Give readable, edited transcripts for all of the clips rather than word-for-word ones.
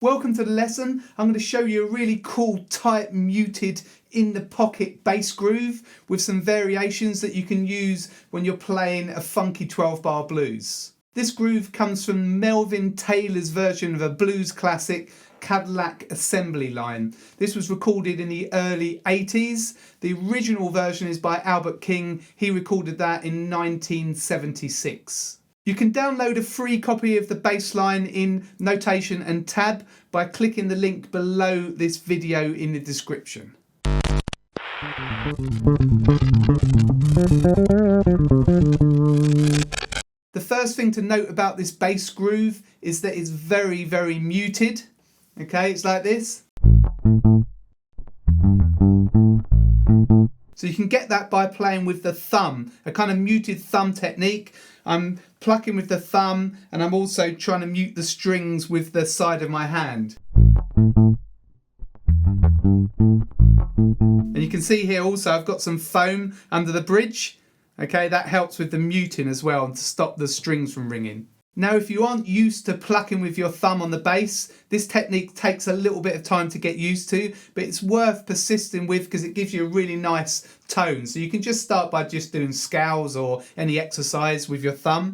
Welcome to the lesson. I'm going to show you a really cool tight muted in the pocket bass groove with some variations that you can use when you're playing a funky 12-bar blues. This groove comes from Melvin Taylor's version of a blues classic, Cadillac Assembly Line. This was recorded in the early 80s. The original version is by Albert King. He recorded that in 1976. You can download a free copy of the bass line in Notation and Tab by clicking the link below this video in the description. The first thing to note about this bass groove is that it's very, very muted. Okay, it's like this. So you can get that by playing with the thumb, a kind of muted thumb technique. I'm plucking with the thumb and I'm also trying to mute the strings with the side of my hand. And you can see here also I've got some foam under the bridge. Okay, that helps with the muting as well and to stop the strings from ringing. Now, if you aren't used to plucking with your thumb on the bass, this technique takes a little bit of time to get used to, but it's worth persisting with because it gives you a really nice tone. So you can just start by just doing scales or any exercise with your thumb.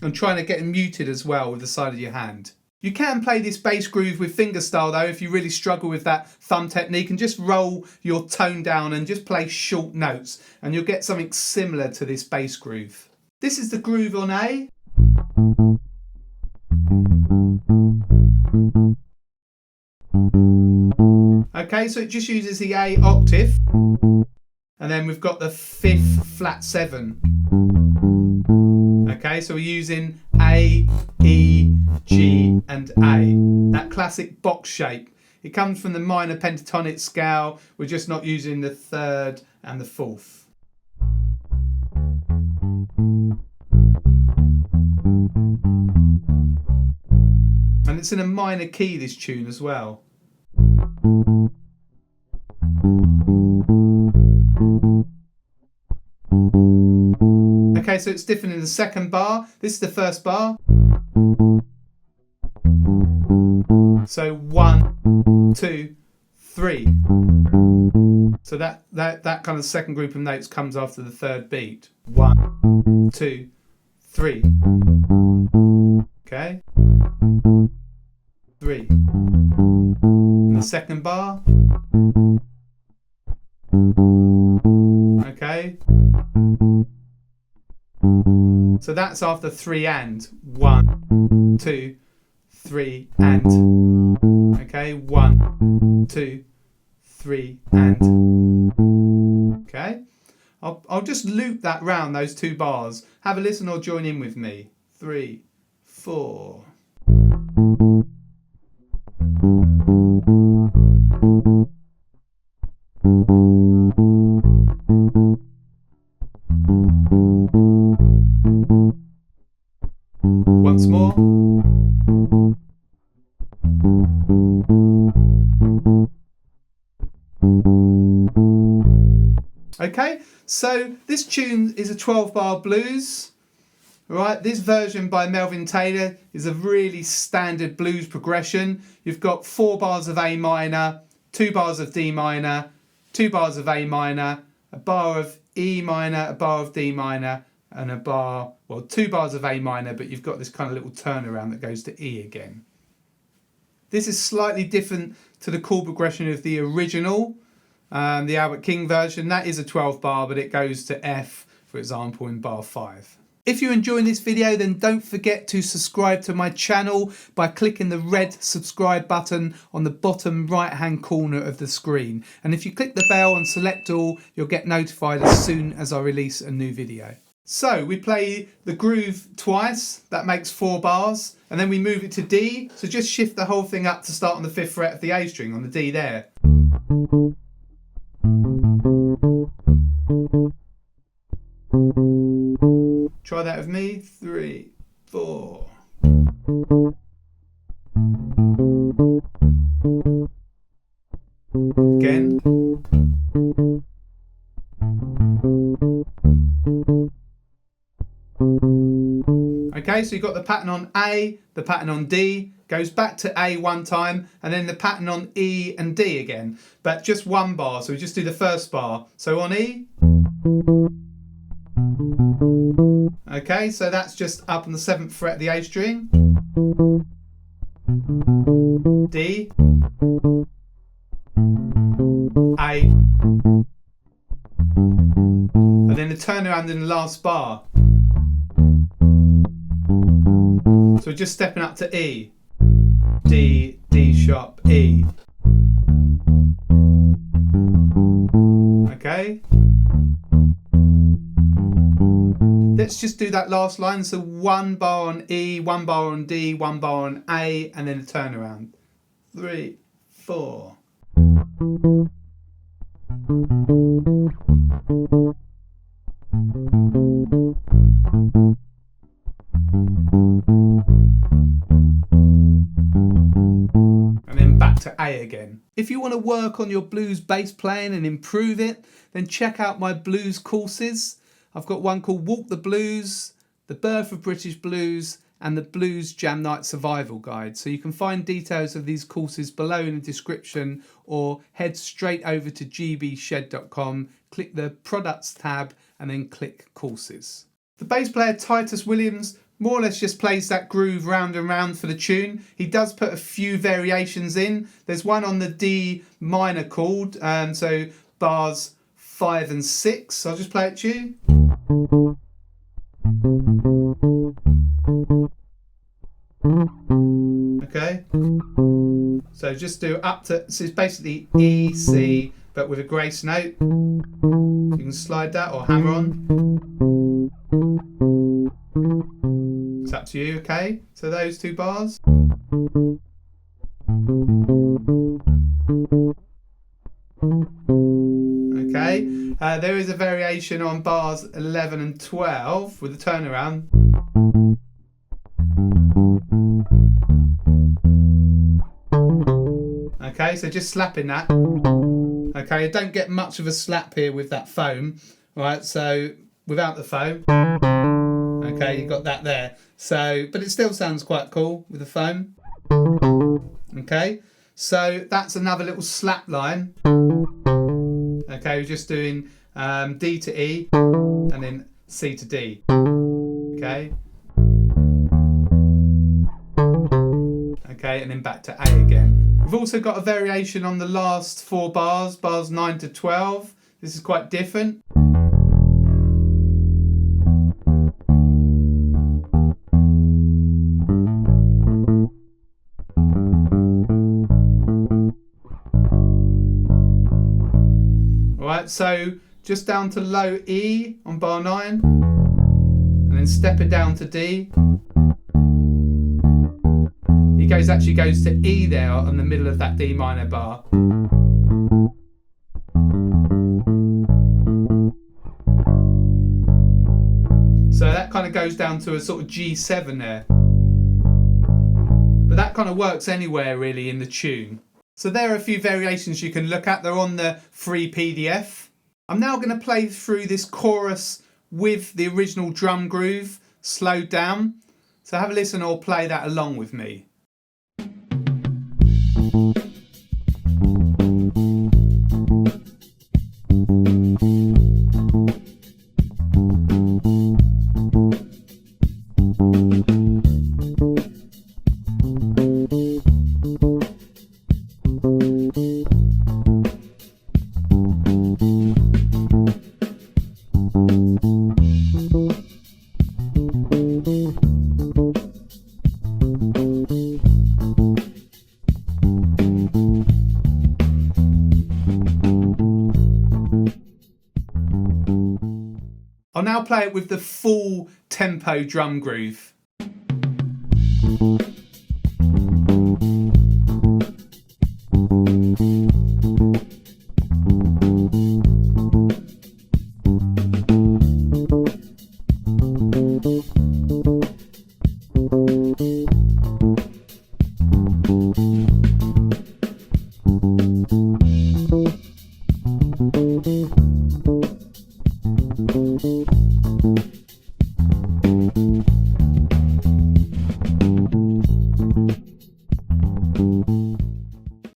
And trying to get it muted as well with the side of your hand. You can play this bass groove with fingerstyle though if you really struggle with that thumb technique, and just roll your tone down and just play short notes and you'll get something similar to this bass groove. This is the groove on A. Okay, so it just uses the A octave and then we've got the 5th flat 7. Okay, so we're using A, E, G and A, that classic box shape. It comes from the minor pentatonic scale. We're just not using the 3rd and the 4th. And it's in a minor key, this tune as well. Okay, so it's different in the 2nd bar. This is the 1st bar. So 1, 2, 3. So that kind of second group of notes comes after the 3rd beat. 1, 2, 3. Okay. 3. And the 2nd bar. Okay. So that's after 3 and. 1, 2, 3 and. Okay, 1, 2, 3 and. Okay, I'll just loop that round, those 2 bars. Have a listen or join in with me. 3, 4. Once more. Okay, so this tune is a 12-bar blues. Right, this version by Melvin Taylor is a really standard blues progression. You've got 4 bars of A minor, 2 bars of D minor, 2 bars of A minor, a bar of E minor, a bar of D minor, and a bar, well, 2 bars of A minor, but you've got this kind of little turnaround that goes to E again. This is slightly different to the chord progression of the original, the Albert King version. That is a 12 bar, but it goes to F, for example, in bar 5. If you're enjoying this video, then don't forget to subscribe to my channel by clicking the red subscribe button on the bottom right hand corner of the screen. And if you click the bell and select all, you'll get notified as soon as I release a new video. So we play the groove twice, that makes 4 bars, and then we move it to D. So just shift the whole thing up to start on the 5th fret of the A string on the D there. Try that with me. 3, 4. Again. Okay, so you've got the pattern on A, the pattern on D, goes back to A one time, and then the pattern on E and D again, but just one bar, so we just do the first bar. So on E, okay, so that's just up on the 7th fret of the A string, D, A, and then the turnaround in the last bar. So we're just stepping up to E, D, D sharp, E. Okay. Let's just do that last line. So one bar on E, one bar on D, one bar on A, and then a turnaround. 3, 4. And then back to A again. If you want to work on your blues bass playing and improve it, then check out my blues courses. I've got one called Walk the Blues, The Birth of British Blues, and the Blues Jam Night Survival Guide. So you can find details of these courses below in the description, or head straight over to gbshed.com, click the products tab and then click courses. The bass player Titus Williams more or less just plays that groove round and round for the tune. He does put a few variations in. There's one on the D minor chord, so bars 5 and 6. So I'll just play it to you. Okay, so just do up to, so it's basically E, C, but with a grace note. You can slide that or hammer on. It's up to you, okay? So those 2 bars. Okay, there is a variation on bars 11 and 12 with the turnaround. Okay, so just slapping that. Okay, you don't get much of a slap here with that foam. Right, so without the foam. Okay, you got that there. So, but it still sounds quite cool with the foam. Okay, so that's another little slap line. Okay, we're just doing D to E and then C to D. Okay. Okay, and then back to A again. We've also got a variation on the last 4 bars, bars 9 to 12. This is quite different. Alright, so just down to low E on bar 9, and then stepping down to D. He actually goes to E there on the middle of that D minor bar. So that kind of goes down to a sort of G7 there. But that kind of works anywhere really in the tune. So there are a few variations you can look at. They're on the free PDF. I'm now going to play through this chorus with the original drum groove slowed down. So have a listen or play that along with me. I'll now play it with the full tempo drum groove.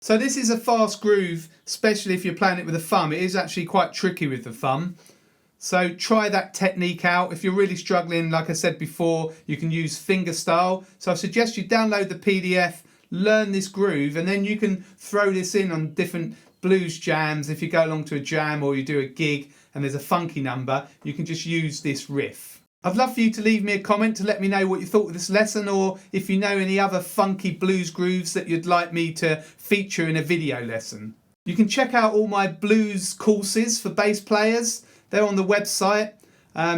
So this is a fast groove, especially if you're playing it with a thumb. It is actually quite tricky with the thumb. So try that technique out. If you're really struggling, like I said before, you can use fingerstyle. So I suggest you download the PDF, learn this groove, and then you can throw this in on different blues jams. If you go along to a jam or you do a gig and there's a funky number, you can just use this riff. I'd love for you to leave me a comment to let me know what you thought of this lesson, or if you know any other funky blues grooves that you'd like me to feature in a video lesson. You can check out all my blues courses for bass players. They're on the website.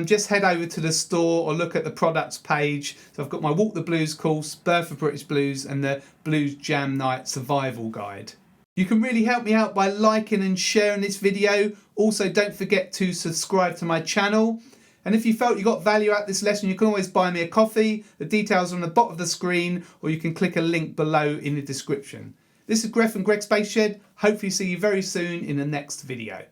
Just head over to the store or look at the products page. So I've got my Walk the Blues course, Birth of British Blues, and the Blues Jam Night Survival Guide. You can really help me out by liking and sharing this video. Also, don't forget to subscribe to my channel. And if you felt you got value out of this lesson, you can always buy me a coffee. The details are on the bottom of the screen, or you can click a link below in the description. This is Greg from Greg's Bass Shed. Hopefully see you very soon in the next video.